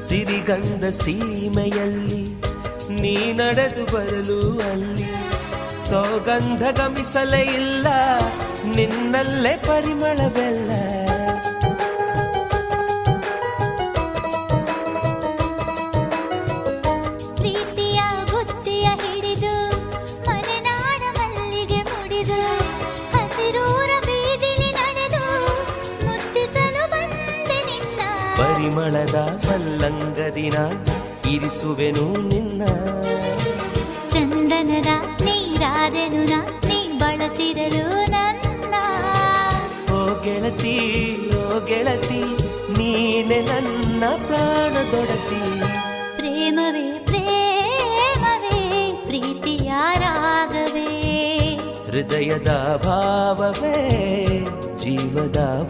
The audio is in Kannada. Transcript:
ಸಿರಿಗಂಧ ಸೀಮೆಯಲ್ಲಿ ನೀ ನಡೆದು ಬರಲು ಅಲ್ಲಿ ಸೌಗಂಧ ಗಮಿಸಲೇ ಇಲ್ಲ ನಿನ್ನಲ್ಲೇ ಪರಿಮಳವೆಲ್ಲ ಪ್ರೀತಿಯ ಬುತ್ತಿಯ ಹಿಡಿದು ಮನೆನಾಡ ಮಲ್ಲಿಗೆ ಮುಡಿದು ಹಸಿರೂರ ಬೀದಿಲಿ ನಡೆದು ಮುತ್ತಿಸಲು ಬಂದೆ ನಿನ್ನ ಪರಿಮಳದ ಮಲ್ಲಂಗದಿನ ಇರಿಸುವೆನು ನಿನ್ನ ಚಂದನದ ನೀರಾದೆನು ನೀ ಬಳಸಿರಲು ನನ್ನ ಓ ಗೆಳತಿ ನೀನೆ ನನ್ನ ಪ್ರಾಣದೊಡತಿ ಪ್ರೇಮವೇ ಪ್ರೇಮವೇ ಪ್ರೀತಿಯ ರಾಗವೇ ಹೃದಯದ ಭಾವವೇ ಜೀವದ